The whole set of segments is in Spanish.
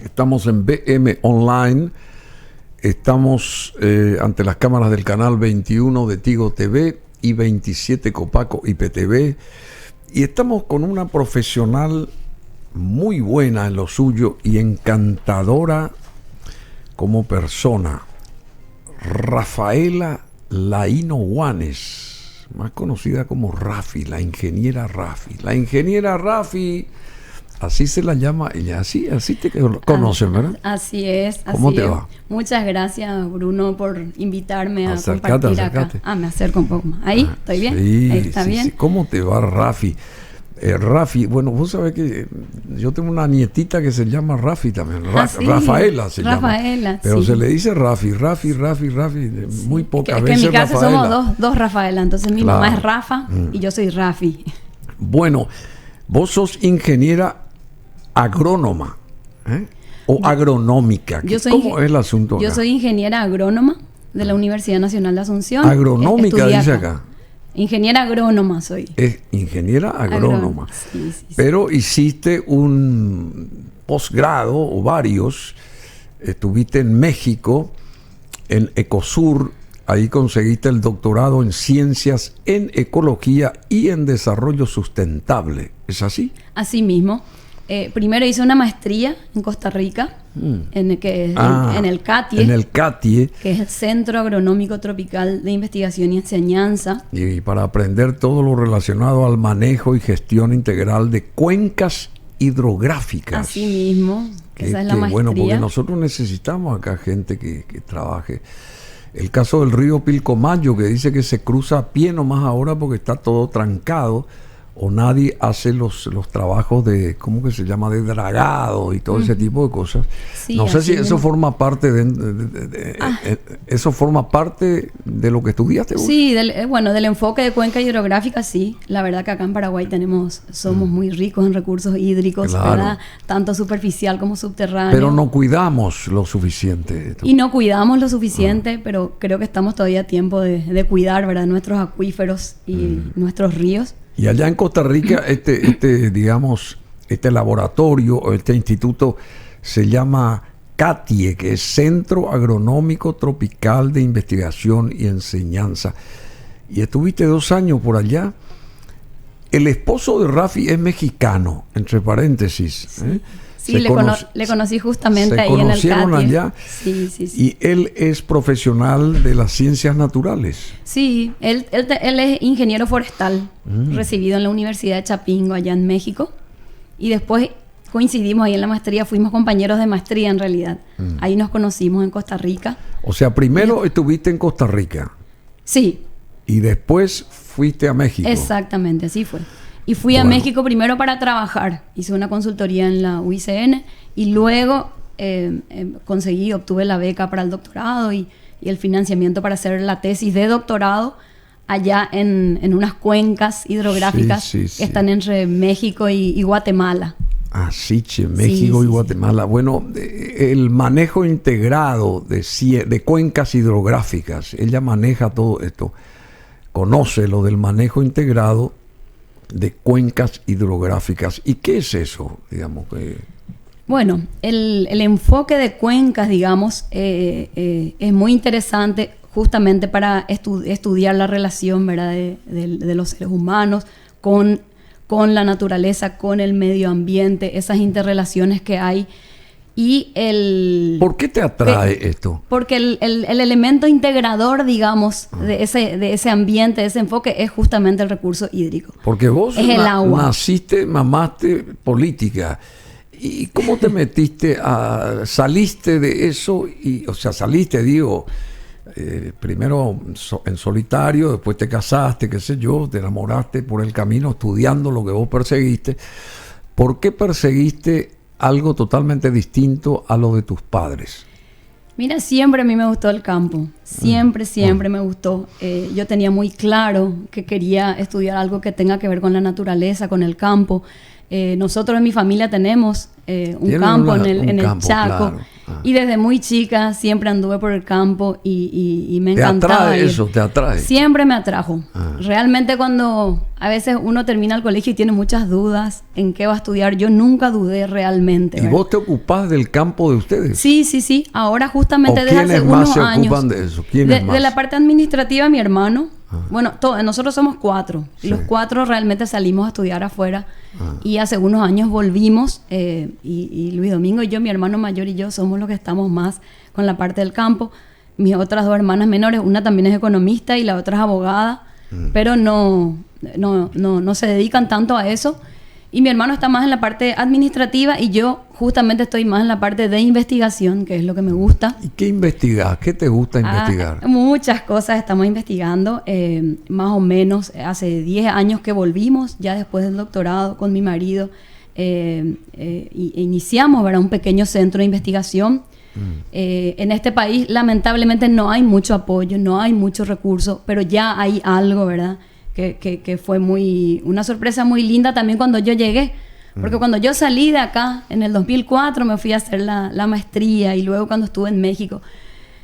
Estamos en BM Online. Estamos ante las cámaras del canal 21 de Tigo TV y 27 Copaco IPTV. Y estamos con una profesional muy buena en lo suyo y encantadora como persona, Rafaela Laino Guanes, más conocida como Rafi, la ingeniera Rafi. La ingeniera Rafi, así se la llama ella, así te conocen, ¿verdad? Así es. ¿Cómo te va? Muchas gracias, Bruno, por invitarme a Acercate. acá. Me acerco un poco más. ¿Ahí? ¿Estoy bien? Sí, ¿Ahí está bien? Sí. ¿Cómo te va, Rafi? Rafi, bueno, vos sabés que yo tengo una nietita que se llama Rafi también. Sí. Rafaela se llama. Rafaela, pero sí. se le dice Rafi. Muy pocas veces. Que en mi casa Rafaela. somos dos Rafaela. Entonces mi mamá es Rafa y yo soy Rafi. Bueno, vos sos ingeniera agrónoma, o agronómica. ¿Cómo es el asunto acá? Yo soy ingeniera agrónoma de la Universidad Nacional de Asunción. Agronómica dice acá. Ingeniera agrónoma soy. Es ingeniera agrónoma. Sí. Pero hiciste un posgrado o varios. Estuviste en México, en Ecosur. Ahí conseguiste el doctorado en Ciencias en Ecología y en Desarrollo Sustentable. ¿Es así? Así mismo. Primero hice una maestría en Costa Rica, en el CATIE. En el CATIE. Que es el Centro Agronómico Tropical de Investigación y Enseñanza. Y para aprender todo lo relacionado al manejo y gestión integral de cuencas hidrográficas. Así mismo. Esa es la maestría. Bueno, porque nosotros necesitamos acá gente que trabaje. El caso del río Pilcomayo, que dice que se cruza a pie nomás ahora porque está todo trancado. O nadie hace los trabajos de, ¿cómo que se llama?, de dragado y todo ese tipo de cosas. Sí, no sé si eso forma parte eso forma parte de lo que estudiaste vos. Sí, del enfoque de cuenca hidrográfica, sí. La verdad que acá en Paraguay somos muy ricos en recursos hídricos, claro. ¿verdad? Tanto superficial como subterráneo. Pero no cuidamos lo suficiente. Y no cuidamos lo suficiente, pero creo que estamos todavía a tiempo de cuidar, ¿verdad?, nuestros acuíferos y nuestros ríos. Y allá en Costa Rica, digamos, este laboratorio o este instituto se llama CATIE, que es Centro Agronómico Tropical de Investigación y Enseñanza. Y estuviste 2 años por allá. El esposo de Rafi es mexicano, entre paréntesis. Sí, le conocí justamente ahí en el CATIE. ¿Se conocieron allá? Sí. Y él es profesional de las ciencias naturales. Sí, él es ingeniero forestal, recibido en la Universidad de Chapingo, allá en México. Y después coincidimos ahí en la maestría, fuimos compañeros de maestría en realidad. Ahí nos conocimos en Costa Rica. O sea, primero estuviste en Costa Rica. Sí. Y después fuiste a México. Exactamente, así fue. Y fui a México primero para trabajar. Hice una consultoría en la UICN y luego obtuve la beca para el doctorado y el financiamiento para hacer la tesis de doctorado allá en unas cuencas hidrográficas que están entre México y Guatemala. México y Guatemala. Sí. Bueno, el manejo integrado de cuencas hidrográficas, ella maneja todo esto, conoce lo del manejo integrado de cuencas hidrográficas. ¿Y qué es eso? Digamos que... Bueno, el enfoque de cuencas, digamos, es muy interesante justamente para estudiar la relación, ¿verdad?, de los seres humanos con la naturaleza, con el medio ambiente, esas interrelaciones que hay. ¿Por qué te atrae esto? Porque el elemento integrador, digamos, de ese ambiente, de ese enfoque, es justamente el recurso hídrico. Porque vos es el agua. mamaste política. ¿Y cómo te metiste saliste de eso? Primero en solitario, después te casaste, qué sé yo, te enamoraste por el camino estudiando lo que vos perseguiste. ¿Por qué perseguiste algo totalmente distinto a lo de tus padres? Mira, siempre a mí me gustó el campo. Siempre me gustó. Yo tenía muy claro que quería estudiar algo que tenga que ver con la naturaleza, con el campo. Nosotros en mi familia tenemos un campo en el Chaco. Claro. Y desde muy chica siempre anduve por el campo y me encantaba. ¿Te atrae ir. eso? ¿Te atrae? Siempre me atrajo. Realmente cuando a veces uno termina el colegio y tiene muchas dudas en qué va a estudiar, yo nunca dudé realmente. ¿Y ¿verdad? vos te ocupás del campo de ustedes? Sí. Ahora justamente desde hace ¿Quiénes más unos se años. ocupan de eso? ¿Quiénes más? De la parte administrativa, mi hermano. Bueno, nosotros somos 4. Sí. Y los 4 realmente salimos a estudiar afuera. Y hace unos años volvimos. Y Luis Domingo y yo, mi hermano mayor y yo, somos los que estamos más con la parte del campo. Mis otras 2 hermanas menores, una también es economista y la otra es abogada. Pero no se dedican tanto a eso. Y mi hermano está más en la parte administrativa y yo justamente estoy más en la parte de investigación, que es lo que me gusta. ¿Y qué investigás? ¿Qué te gusta investigar? Muchas cosas estamos investigando. Más o menos hace 10 años que volvimos, ya después del doctorado con mi marido, iniciamos, ¿verdad?, un pequeño centro de investigación. En este país lamentablemente no hay mucho apoyo, no hay mucho recurso, pero ya hay algo, ¿verdad?, que fue una sorpresa muy linda también cuando yo llegué. Porque cuando yo salí de acá, en el 2004, me fui a hacer la maestría y luego cuando estuve en México,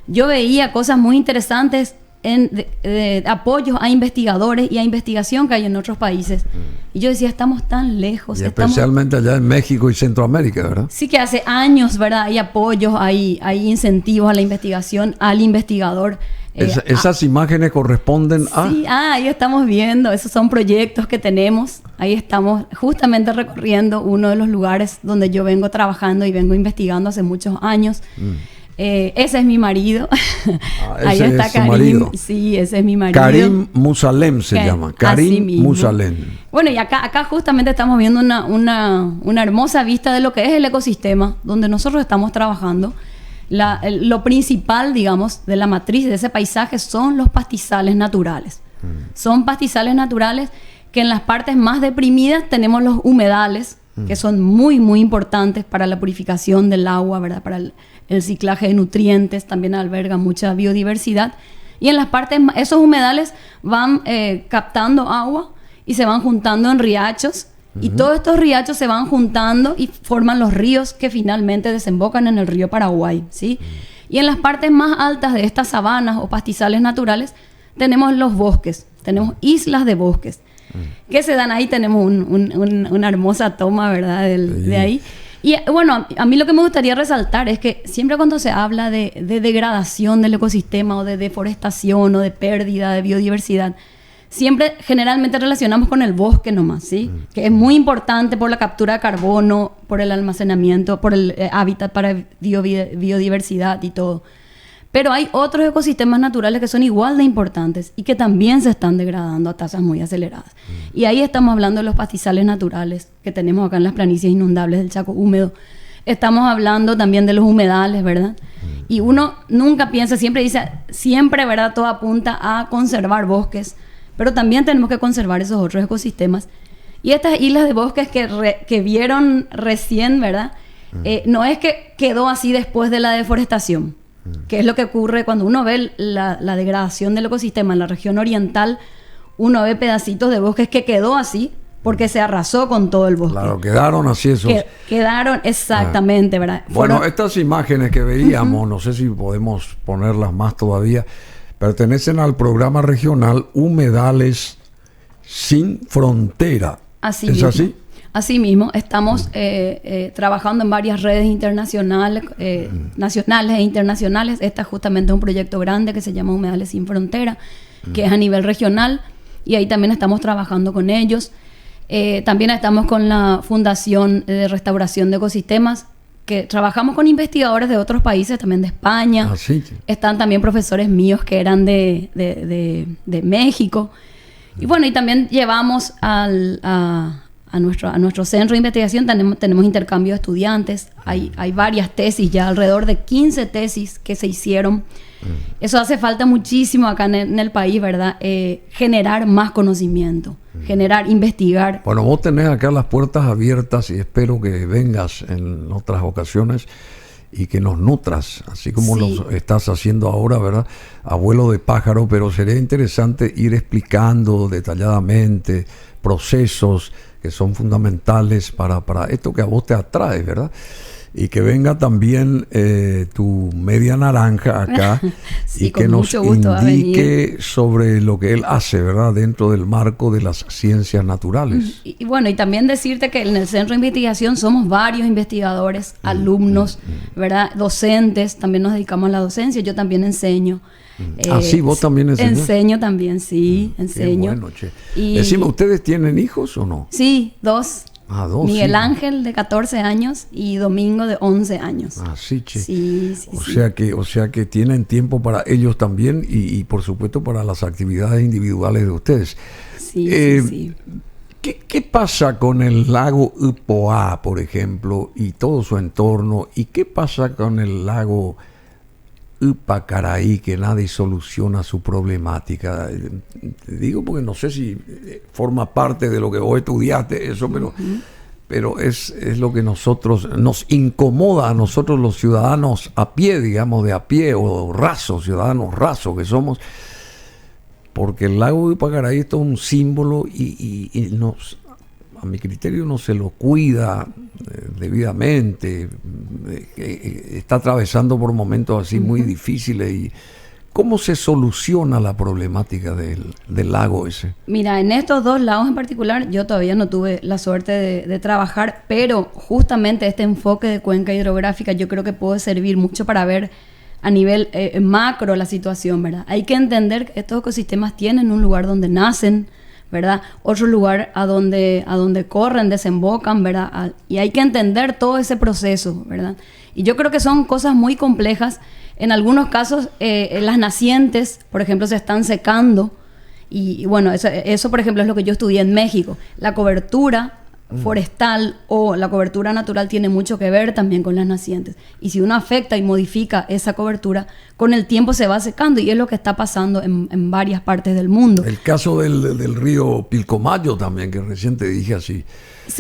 yo veía cosas muy interesantes de apoyos a investigadores y a investigación que hay en otros países. Y yo decía, estamos tan lejos. Y especialmente allá en México y Centroamérica, ¿verdad? Sí, que hace años, ¿verdad? Hay apoyos, hay incentivos a la investigación, al investigador. Esas imágenes corresponden a... Sí, ahí estamos viendo, esos son proyectos que tenemos. Ahí estamos justamente recorriendo uno de los lugares donde yo vengo trabajando y vengo investigando hace muchos años. Ese es mi marido. Ahí está Karim. Marido. Sí, ese es mi marido. Karim Musalem se llama. Karim Musalem. Bueno, y acá justamente estamos viendo una hermosa vista de lo que es el ecosistema donde nosotros estamos trabajando. Lo principal, digamos, de la matriz de ese paisaje son los pastizales naturales. Son pastizales naturales que en las partes más deprimidas tenemos los humedales, que son muy, muy importantes para la purificación del agua, ¿verdad?, para el ciclaje de nutrientes, también albergan mucha biodiversidad. Y en las partes, esos humedales van captando agua y se van juntando en riachos. Y todos estos riachos se van juntando y forman los ríos que finalmente desembocan en el río Paraguay, ¿sí? Y en las partes más altas de estas sabanas o pastizales naturales tenemos los bosques, tenemos islas de bosques que se dan ahí. Tenemos una hermosa toma, ¿verdad?, de ahí. Y bueno, a mí lo que me gustaría resaltar es que siempre cuando se habla de degradación del ecosistema o de deforestación o de pérdida de biodiversidad, siempre generalmente relacionamos con el bosque nomás, ¿sí? Que es muy importante por la captura de carbono, por el almacenamiento, por el hábitat para biodiversidad y todo. Pero hay otros ecosistemas naturales que son igual de importantes y que también se están degradando a tasas muy aceleradas. Y ahí estamos hablando de los pastizales naturales que tenemos acá en las planicies inundables del Chaco húmedo. Estamos hablando también de los humedales, ¿verdad? Y uno nunca piensa, siempre dice, ¿verdad?, todo apunta a conservar bosques, pero también tenemos que conservar esos otros ecosistemas. Y estas islas de bosques que vieron recién, ¿verdad? No es que quedó así después de la deforestación, que es lo que ocurre cuando uno ve la degradación del ecosistema en la región oriental. Uno ve pedacitos de bosques que quedó así porque se arrasó con todo el bosque. Claro, quedaron así esos... Quedaron exactamente, ¿verdad? Bueno, estas imágenes que veíamos, no sé si podemos ponerlas más todavía, pertenecen al programa regional Humedales Sin Frontera. Así ¿Es mismo. así? Así mismo, estamos trabajando en varias redes internacionales, nacionales e internacionales. Esta justamente es un proyecto grande que se llama Humedales Sin Frontera, que es a nivel regional, y ahí también estamos trabajando con ellos. También estamos con la Fundación de Restauración de Ecosistemas, que trabajamos con investigadores de otros países, también de España. Ah, sí. Están también profesores míos que eran de México. Y bueno, y también llevamos a nuestro centro de investigación, tenemos intercambio de estudiantes. Hay varias tesis, ya alrededor de 15 tesis que se hicieron. Eso hace falta muchísimo acá en el país, ¿verdad? Generar más conocimiento, investigar. Bueno, vos tenés acá las puertas abiertas y espero que vengas en otras ocasiones y que nos nutras, así como lo estás haciendo ahora, ¿verdad? Abuelo de pájaro, pero sería interesante ir explicando detalladamente procesos que son fundamentales para esto que a vos te atrae, ¿verdad? Y que venga también tu media naranja acá sí, y que nos gusto indique sobre lo que él hace, ¿verdad? Dentro del marco de las ciencias naturales. Y bueno, y también decirte que en el Centro de Investigación somos varios investigadores, alumnos, ¿verdad? Docentes, también nos dedicamos a la docencia, yo también enseño. Sí, vos también enseñas. Enseño también, sí, enseño. Qué bueno, che. Decime, ¿ustedes tienen hijos o no? Sí, 2. Dos. Miguel Ángel de 14 años y Domingo de 11 años. Sí, che. Sí. O sea que tienen tiempo para ellos también y por supuesto para las actividades individuales de ustedes. Sí. ¿Qué pasa con el lago Upoá, por ejemplo, y todo su entorno? ¿Y qué pasa con el lago Upacaraí, que nadie soluciona su problemática? Te digo porque no sé si forma parte de lo que vos estudiaste eso, pero es lo que nos incomoda a nosotros los ciudadanos a pie, digamos de a pie, o ciudadanos rasos que somos, porque el lago Upacaraí es todo un símbolo y a mi criterio no se lo cuida debidamente, está atravesando por momentos así muy difíciles. ¿Y cómo se soluciona la problemática del lago ese? Mira, en estos dos lagos en particular yo todavía no tuve la suerte de trabajar, pero justamente este enfoque de cuenca hidrográfica yo creo que puede servir mucho para ver a nivel macro la situación, ¿verdad? Hay que entender que estos ecosistemas tienen un lugar donde nacen, ¿verdad? Otro lugar a donde corren, desembocan, ¿verdad? Y hay que entender todo ese proceso, ¿verdad? Y yo creo que son cosas muy complejas. En algunos casos, las nacientes, por ejemplo, se están secando. Y bueno, eso, por ejemplo, es lo que yo estudié en México. La cobertura forestal o la cobertura natural tiene mucho que ver también con las nacientes. Y si uno afecta y modifica esa cobertura, con el tiempo se va secando, y es lo que está pasando en varias partes del mundo. El caso del río Pilcomayo también, que recién te dije así.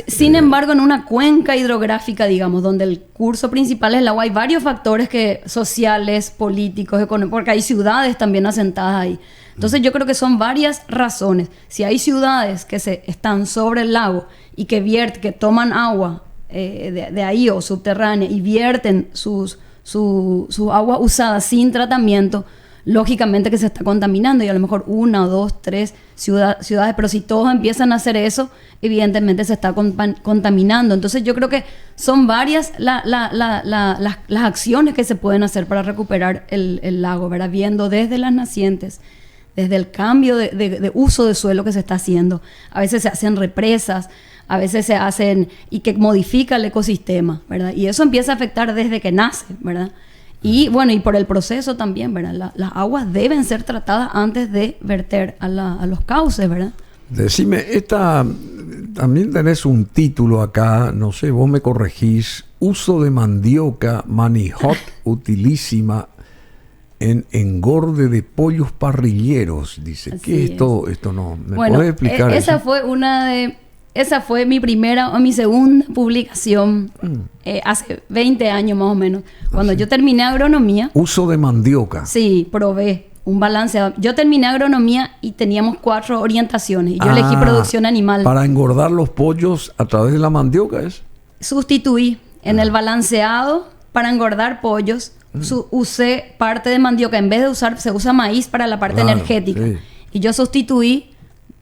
Sin embargo, en una cuenca hidrográfica, digamos, donde el curso principal es el agua, hay varios factores sociales, políticos, económicos, porque hay ciudades también asentadas ahí. Entonces yo creo que son varias razones. Si hay ciudades que están sobre el lago y que toman agua de ahí o subterránea y vierten su agua usada sin tratamiento, lógicamente que se está contaminando, y a lo mejor 1, 2, 3 ciudades, pero si todos empiezan a hacer eso, evidentemente se está contaminando. Entonces yo creo que son varias las acciones que se pueden hacer para recuperar el lago, ¿verdad? Viendo desde las nacientes, desde el cambio de uso de suelo que se está haciendo. A veces se hacen represas, a veces se hacen y que modifica el ecosistema, ¿verdad? Y eso empieza a afectar desde que nace, ¿verdad? Y bueno, y por el proceso también, ¿verdad? Las aguas deben ser tratadas antes de verter a los cauces, ¿verdad? Decime, también tenés un título acá, no sé, vos me corregís: uso de mandioca manihot utilísima en engorde de pollos parrilleros. Dice, Así ¿qué es es. todo esto? No, ¿me bueno, podés explicar esa eso? Esa fue mi primera o mi segunda publicación hace 20 años más o menos. Cuando yo terminé agronomía. Uso de mandioca. Sí, probé un balanceado. Yo terminé agronomía y teníamos 4 orientaciones. Y yo elegí producción animal. Para engordar los pollos a través de la mandioca, ¿es? Sustituí en el balanceado para engordar pollos. Usé parte de mandioca. En vez de se usa maíz para la parte energética. Sí. Y yo sustituí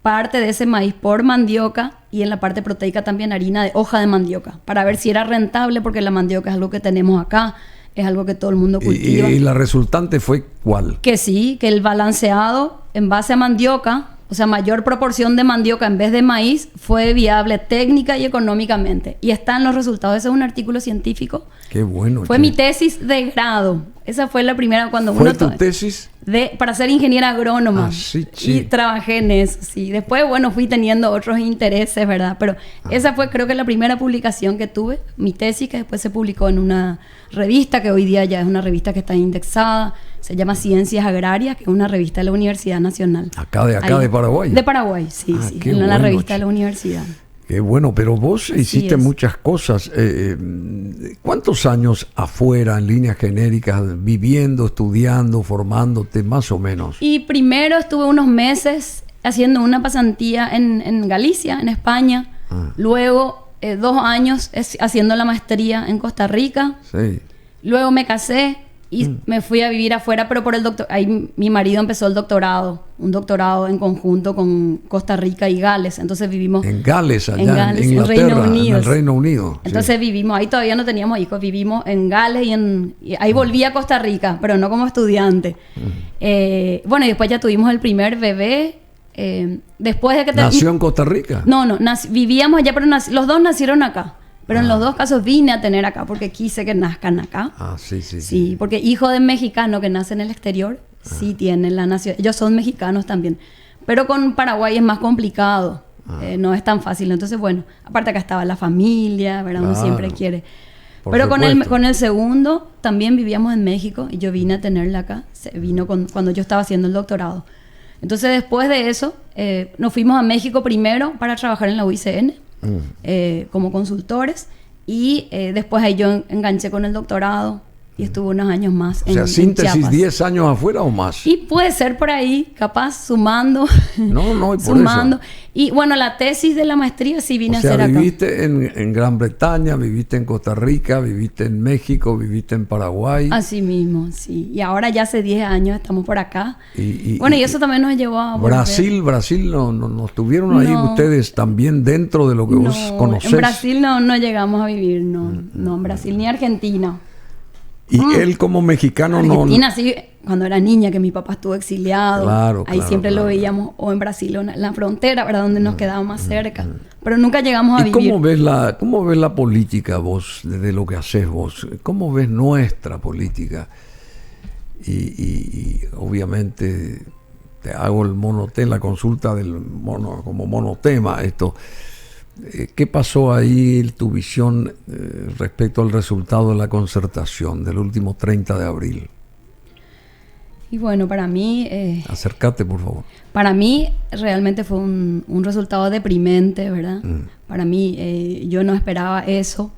parte de ese maíz por mandioca, y en la parte proteica también harina de hoja de mandioca, para ver si era rentable, porque la mandioca es algo que tenemos acá, es algo que todo el mundo cultiva. ¿Y la resultante fue cuál? Que sí, que el balanceado en base a mandioca, o sea, mayor proporción de mandioca en vez de maíz, fue viable técnica y económicamente. Y están los resultados. Ese es un artículo científico. Qué bueno. Fue mi tesis de grado. Esa fue la primera cuando ¿Fue tu tesis? Para ser ingeniera agrónoma. Sí. Y trabajé en eso, sí. Después, bueno, fui teniendo otros intereses, ¿verdad? Pero esa fue, creo que, la primera publicación que tuve. Mi tesis, que después se publicó en una revista, que hoy día ya es una revista que está indexada. Se llama Ciencias Agrarias, que es una revista de la Universidad Nacional. ¿Acá de Paraguay? De Paraguay, sí. En la revista de la universidad. Qué bueno, pero vos hiciste muchas cosas. ¿Cuántos años afuera, en líneas genéricas, viviendo, estudiando, formándote, más o menos? Y primero estuve unos meses haciendo una pasantía en Galicia, en España. Luego 2 años haciendo la maestría en Costa Rica. Sí. Luego me casé y me fui a vivir afuera, pero por el doctor. Ahí mi marido empezó el doctorado, un doctorado en conjunto con Costa Rica y Gales. Entonces vivimos en Gales, allá en Gales, en Inglaterra, Reino Unido. en el Reino Unido. Entonces sí. vivimos, ahí todavía no teníamos hijos, vivimos en Gales y ahí volví a Costa Rica, pero no como estudiante. Bueno, y después ya tuvimos el primer bebé. Después de que ¿Nació en Costa Rica? No, vivíamos allá, pero los dos nacieron acá. Pero en los dos casos vine a tener acá porque quise que nazcan acá. Sí, porque hijo de mexicano que nace en el exterior, sí tienen la nación. Ellos son mexicanos también. Pero con Paraguay es más complicado. No es tan fácil. Entonces, bueno, aparte acá estaba la familia, ¿verdad? Uno siempre quiere. Pero con el segundo también vivíamos en México y yo vine a tenerla acá. Vino cuando yo estaba haciendo el doctorado. Entonces, después de eso, nos fuimos a México primero para trabajar en la UICN. Como consultores y después ahí yo enganché con el doctorado y estuve unos años más en Chiapas. ¿Síntesis 10 años afuera o más? Y puede ser por ahí, capaz, sumando. No, y por sumando. Eso. Y bueno, la tesis de la maestría sí vine a hacer acá. Viviste en Gran Bretaña, viviste en Costa Rica, viviste en México, viviste en Paraguay. Así mismo, sí. Y ahora ya hace 10 años estamos por acá. Y eso también nos llevó a volver. Brasil no estuvieron ahí ustedes también dentro de lo que vos conocés. En Brasil no llegamos a vivir, no, en Brasil ni Argentina. Y él como mexicano Argentina, sí, cuando era niña, que mi papá estuvo exiliado. Claro, ahí siempre lo veíamos, o en Brasil, o en la frontera, ¿verdad? Donde nos quedaba más cerca. Pero nunca llegamos a vivir. ¿Y cómo ves la política vos, desde lo que haces vos? ¿Cómo ves nuestra política? Y obviamente te hago la consulta como monotema esto. ¿Qué pasó ahí, tu visión respecto al resultado de la concertación del último 30 de abril? Y bueno, para mí... Acércate, por favor. Para mí realmente fue un resultado deprimente, ¿verdad? Para mí, yo no esperaba eso.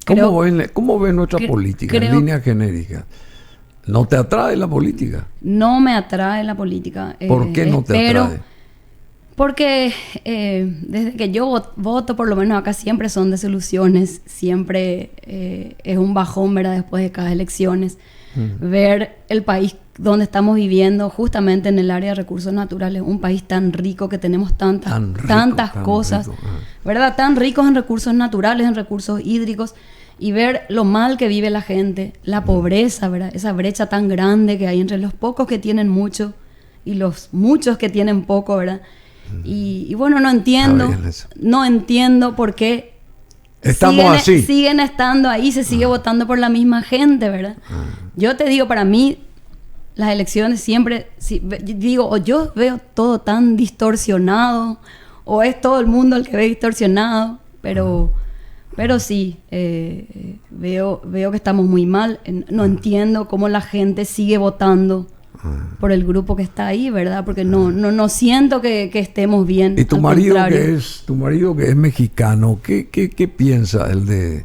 ¿Cómo ves nuestra política en línea genérica? ¿No te atrae la política? No me atrae la política. ¿Por qué no te atrae? Porque desde que yo voto, por lo menos acá siempre son desilusiones, siempre es un bajón, ¿verdad? Después de cada elecciones, ver el país donde estamos viviendo, justamente en el área de recursos naturales, un país tan rico que tenemos tantas cosas, ¿verdad? Tan ricos en recursos naturales, en recursos hídricos, y ver lo mal que vive la gente, la pobreza, ¿verdad? Esa brecha tan grande que hay entre los pocos que tienen mucho y los muchos que tienen poco, ¿verdad? Y bueno, no entiendo por qué siguen estando ahí, se sigue votando por la misma gente, ¿verdad? Yo te digo, para mí las elecciones siempre, o yo veo todo tan distorsionado, o es todo el mundo el que ve distorsionado, pero sí, veo que estamos muy mal. No entiendo cómo la gente sigue votando por el grupo que está ahí, ¿verdad? Porque no siento que estemos bien. ¿Y tu marido que es mexicano, qué piensa él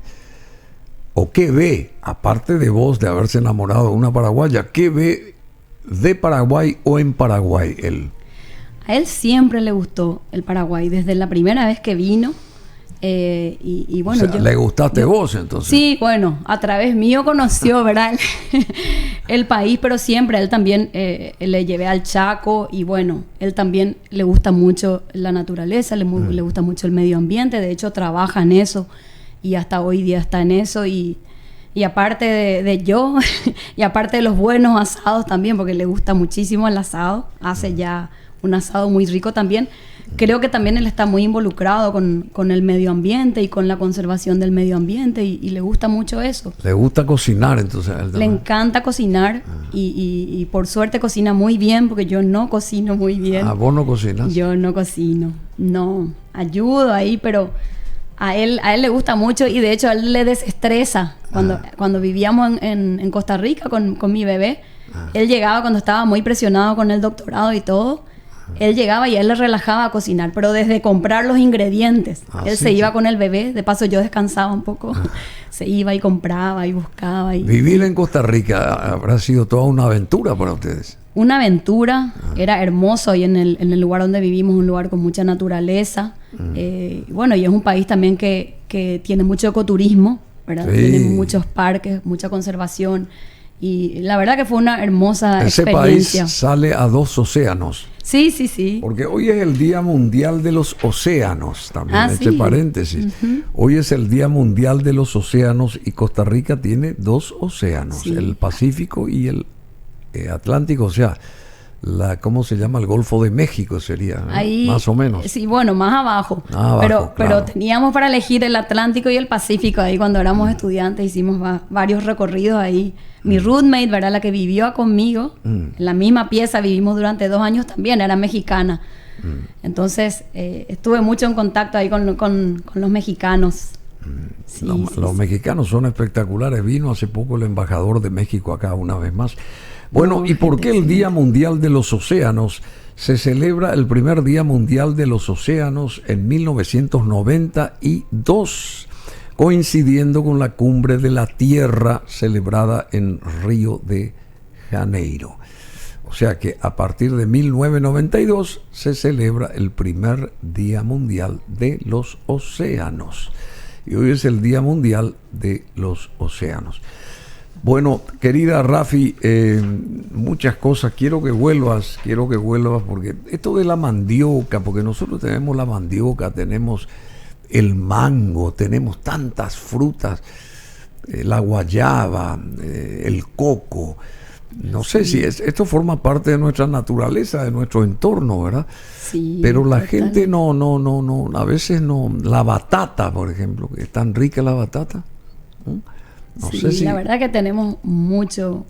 o qué ve, aparte de vos de haberse enamorado de una paraguaya, qué ve de Paraguay o en Paraguay él? A él siempre le gustó el Paraguay, desde la primera vez que vino. Y bueno, ¿le gustaste vos entonces? Sí, bueno, a través mío conoció, ¿verdad? el país, pero siempre él también le llevé al Chaco y bueno, él también le gusta mucho la naturaleza, le gusta mucho el medio ambiente, de hecho trabaja en eso y hasta hoy día está en eso y aparte de yo y aparte de los buenos asados también, porque le gusta muchísimo el asado, hace ya un asado muy rico también. Creo que también él está muy involucrado con el medio ambiente y con la conservación del medio ambiente y le gusta mucho eso. ¿Le gusta cocinar entonces? Le encanta cocinar y por suerte cocina muy bien porque yo no cocino muy bien. ¿Vos no cocinas? Yo no cocino, no. Ayudo ahí, pero a él le gusta mucho y de hecho a él le desestresa. Cuando vivíamos en Costa Rica con mi bebé, él llegaba cuando estaba muy presionado con el doctorado y todo. Él llegaba y a él le relajaba a cocinar, pero desde comprar los ingredientes. Él se iba con el bebé, de paso yo descansaba un poco. Se iba y compraba y buscaba. Vivir en Costa Rica habrá sido toda una aventura para ustedes. Una aventura, era hermoso ahí en el lugar donde vivimos, un lugar con mucha naturaleza. Bueno, y es un país también que tiene mucho ecoturismo, ¿verdad? Sí. Tiene muchos parques, mucha conservación. Y la verdad que fue una hermosa Ese experiencia. país sale a 2 océanos. Sí, sí, sí. Porque hoy es el Día Mundial de los Océanos, también, entre sí. paréntesis. Hoy es el Día Mundial de los Océanos y Costa Rica tiene 2 océanos, Sí. el Pacífico y el Atlántico, o sea, ¿cómo se llama? El Golfo de México sería, ¿no? Ahí, más o menos. Sí, bueno, más abajo. Abajo, Pero claro. teníamos para elegir el Atlántico y el Pacífico. Ahí cuando éramos estudiantes hicimos varios recorridos ahí. Mi roommate, ¿verdad? La que vivió conmigo, en la misma pieza vivimos durante 2 años también, era mexicana. Entonces estuve mucho en contacto ahí con los mexicanos. Sí, Los mexicanos son espectaculares. Vino hace poco el embajador de México acá una vez más. Bueno, ¿y por qué el Día Mundial de los Océanos? Se celebra el primer Día Mundial de los Océanos en 1992, coincidiendo con la Cumbre de la Tierra celebrada en Río de Janeiro. O sea que a partir de 1992 se celebra el primer Día Mundial de los Océanos. Y hoy es el Día Mundial de los Océanos. Bueno, querida Rafi, muchas cosas. Quiero que vuelvas porque esto de la mandioca, porque nosotros tenemos la mandioca, tenemos el mango, tenemos tantas frutas, la guayaba, el coco. No sé si esto forma parte de nuestra naturaleza, de nuestro entorno, ¿verdad? Sí, pero la total. gente no, a veces no. La batata, por ejemplo, que es tan rica la batata. No sí, sé si. la verdad que tenemos mucho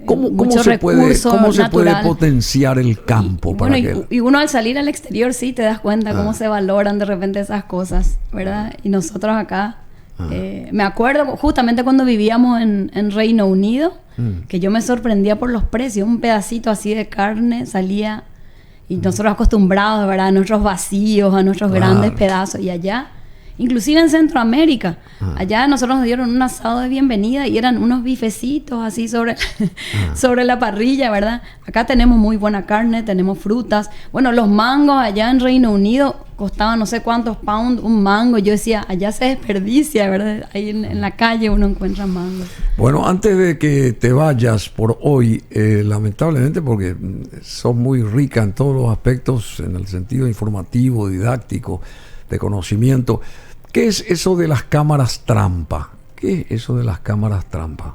¿Cómo se puede potenciar el campo? Bueno, y uno al salir al exterior sí te das cuenta cómo se valoran de repente esas cosas, ¿verdad? Y nosotros acá, me acuerdo justamente cuando vivíamos en Reino Unido, que yo me sorprendía por los precios. Un pedacito así de carne salía, y nosotros acostumbrados, ¿verdad? A nuestros vacíos, a nuestros grandes pedazos, y allá... Inclusive en Centroamérica, allá nosotros nos dieron un asado de bienvenida y eran unos bifecitos así sobre la parrilla, ¿verdad? Acá tenemos muy buena carne, tenemos frutas. Bueno, los mangos allá en Reino Unido costaban no sé cuántos pounds un mango. Yo decía, allá se desperdicia, ¿verdad? Ahí en la calle uno encuentra mangos. Bueno, antes de que te vayas por hoy, lamentablemente, porque sos muy rica en todos los aspectos, en el sentido informativo, didáctico, de conocimiento. ¿Qué es eso de las cámaras trampa? ¿Qué es eso de las cámaras trampa?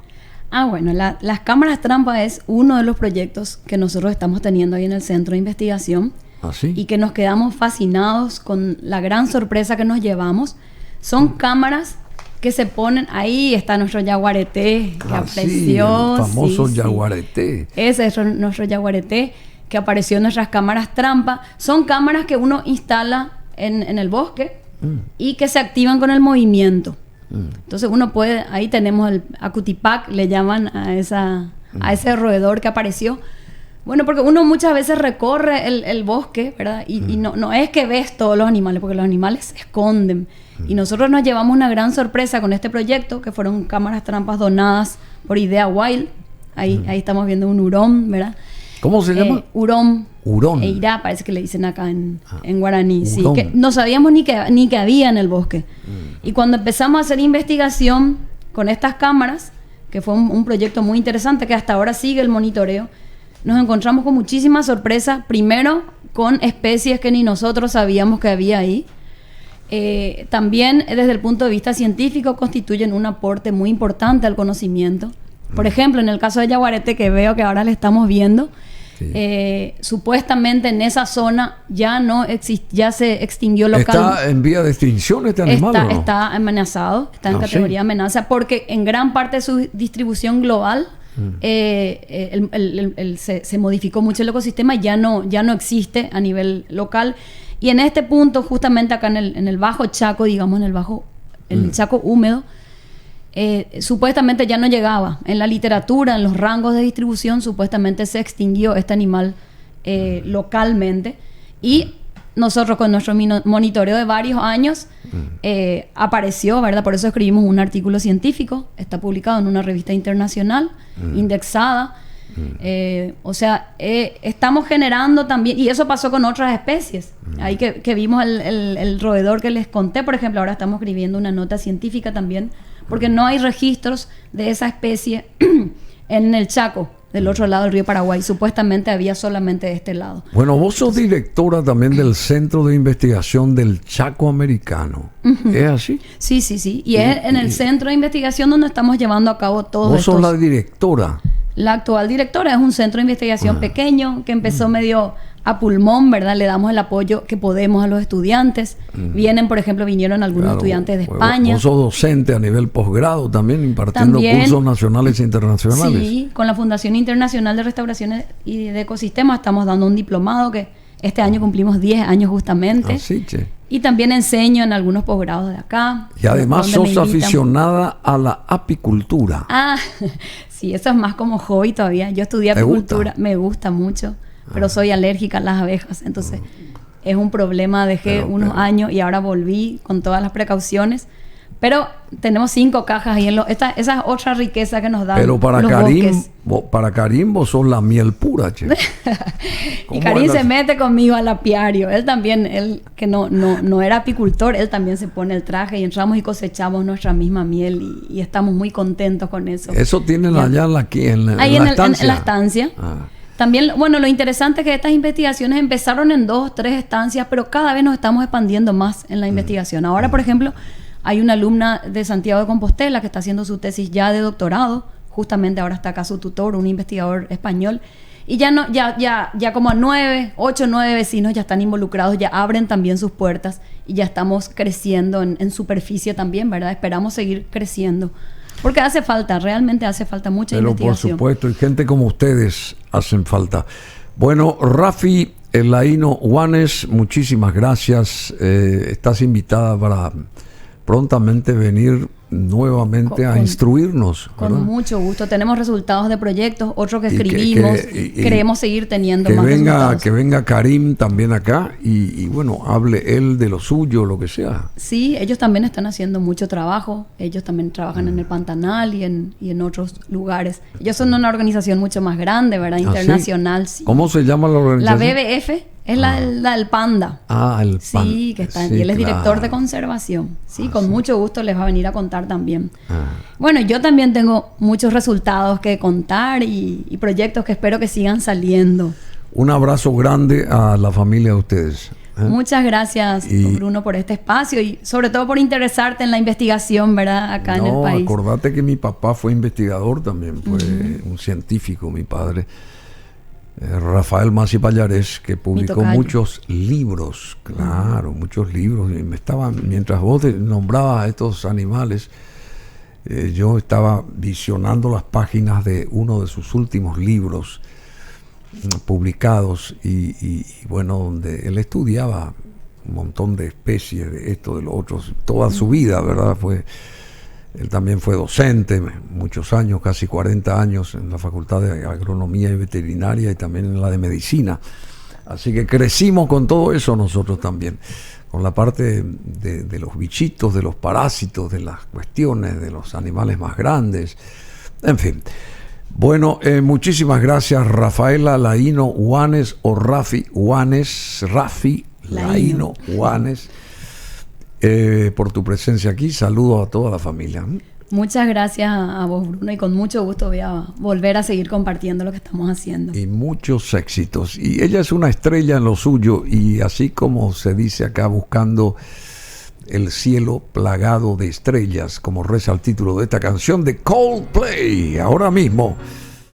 Bueno, las cámaras trampa es uno de los proyectos que nosotros estamos teniendo ahí en el Centro de Investigación. ¿Ah, sí? Y que nos quedamos fascinados con la gran sorpresa que nos llevamos. Son cámaras que se ponen... Ahí está nuestro yaguareté, que apareció. Sí, el famoso yaguareté. Ese es nuestro yaguareté, que apareció en nuestras cámaras trampa. Son cámaras que uno instala en el bosque y que se activan con el movimiento. Entonces uno puede, ahí tenemos el Acutipac, le llaman a ese roedor que apareció. Bueno, porque uno muchas veces recorre el bosque, ¿verdad? Y no es que ves todos los animales, porque los animales se esconden. Y nosotros nos llevamos una gran sorpresa con este proyecto, que fueron cámaras trampas donadas por Idea Wild. Ahí estamos viendo un hurón, ¿verdad? ¿Cómo se llama? Hurón. Hurón. Eirá, parece que le dicen acá en guaraní. Sí, que no sabíamos ni que había en el bosque. Y cuando empezamos a hacer investigación con estas cámaras, que fue un proyecto muy interesante, que hasta ahora sigue el monitoreo, nos encontramos con muchísimas sorpresas. Primero, con especies que ni nosotros sabíamos que había ahí. También, desde el punto de vista científico, constituyen un aporte muy importante al conocimiento. Por ejemplo, en el caso de yaguareté, que veo que ahora le estamos viendo, supuestamente en esa zona ya se extinguió local. ¿Está en vía de extinción este animal o no? Está amenazado, está en categoría de amenaza, porque en gran parte de su distribución global se modificó mucho el ecosistema y ya no existe a nivel local. Y en este punto, justamente acá en el Bajo Chaco, digamos, en el Chaco húmedo, supuestamente ya no llegaba. En la literatura, en los rangos de distribución, supuestamente se extinguió este animal localmente. Y nosotros, con nuestro monitoreo de varios años, apareció, ¿verdad? Por eso escribimos un artículo científico. Está publicado en una revista internacional, indexada. O sea, estamos generando también, y eso pasó con otras especies. Ahí que vimos el roedor que les conté, por ejemplo, ahora estamos escribiendo una nota científica también, porque no hay registros de esa especie en el Chaco, del otro lado del río Paraguay. Supuestamente había solamente de este lado. Bueno, vos sos directora también del Centro de Investigación del Chaco Americano. ¿Es así? Sí. Y es en el Centro de Investigación donde estamos llevando a cabo todo esto. Vos sos la directora. La actual directora. Es un centro de investigación pequeño que empezó medio a pulmón, ¿verdad? Le damos el apoyo que podemos a los estudiantes. Vinieron algunos estudiantes de España. Vos sos docente a nivel posgrado también, impartiendo cursos nacionales e internacionales. Sí, con la Fundación Internacional de Restauración y de Ecosistemas estamos dando un diplomado que este año cumplimos 10 años justamente. Así, che. Y también enseño en algunos posgrados de acá. Y además sos aficionada a la apicultura. Sí, eso es más como hobby todavía. Yo estudié apicultura, me gusta mucho, pero soy alérgica a las abejas, entonces es un problema. Dejé unos años y ahora volví con todas las precauciones. Pero tenemos 5 cajas ahí esa es otra riqueza que nos dan. Pero para los Karim, bosques. Vos sos la miel pura, che. Y Karim se mete conmigo al apiario. Él también, él que no era apicultor, él también se pone el traje y entramos y cosechamos nuestra misma miel y estamos muy contentos con eso. Eso tienen allá aquí en la estancia. En la estancia. También, bueno, lo interesante es que estas investigaciones empezaron en 2 o 3 estancias, pero cada vez nos estamos expandiendo más en la investigación. Ahora, por ejemplo, hay una alumna de Santiago de Compostela que está haciendo su tesis ya de doctorado. Justamente ahora está acá su tutor, un investigador español. Y ya como 8 o 9 vecinos ya están involucrados, ya abren también sus puertas y ya estamos creciendo en superficie también, ¿verdad? Esperamos seguir creciendo. Porque realmente hace falta mucha investigación. Pero por supuesto, y gente como ustedes hacen falta. Bueno, Rafi Laino Juanes, muchísimas gracias. Estás invitada para prontamente venir nuevamente a instruirnos, ¿verdad? Con mucho gusto. Tenemos resultados de proyectos, otros que escribimos. Queremos seguir teniendo más resultados. Que venga Karim también acá y bueno, hable él de lo suyo, lo que sea. Sí, ellos también están haciendo mucho trabajo. Ellos también trabajan en el Pantanal y en otros lugares. Ellos son una organización mucho más grande, ¿verdad? Internacional. ¿Sí? ¿Cómo se llama la organización? La BBF. Es la del Panda. El Panda. Sí, que está. Y él es director de conservación. Sí, con mucho gusto les va a venir a contar también. Bueno, yo también tengo muchos resultados que contar y proyectos que espero que sigan saliendo. Un abrazo grande a la familia de ustedes. Muchas gracias, Bruno, por este espacio y sobre todo por interesarte en la investigación, ¿verdad? Acá en el país. Acordate que mi papá fue investigador también, fue un científico, mi padre. Rafael Masi Pallares, que publicó muchos libros, muchos libros. Y mientras vos nombrabas a estos animales, yo estaba visionando las páginas de uno de sus últimos libros publicados y bueno, donde él estudiaba un montón de especies, de esto, de lo otro, toda su vida, ¿verdad? Él también fue docente muchos años, casi 40 años en la Facultad de Agronomía y Veterinaria y también en la de Medicina. Así que crecimos con todo eso nosotros también, con la parte de los bichitos, de los parásitos, de las cuestiones, de los animales más grandes, en fin. Bueno, muchísimas gracias Rafaela Laino Juanes o Rafi Laino Juanes. Por tu presencia aquí. Saludos a toda la familia. Muchas gracias a vos, Bruno, y con mucho gusto voy a volver a seguir compartiendo lo que estamos haciendo. Y muchos éxitos. Y ella es una estrella en lo suyo y así como se dice acá, buscando el cielo plagado de estrellas, como reza el título de esta canción de Coldplay. Ahora mismo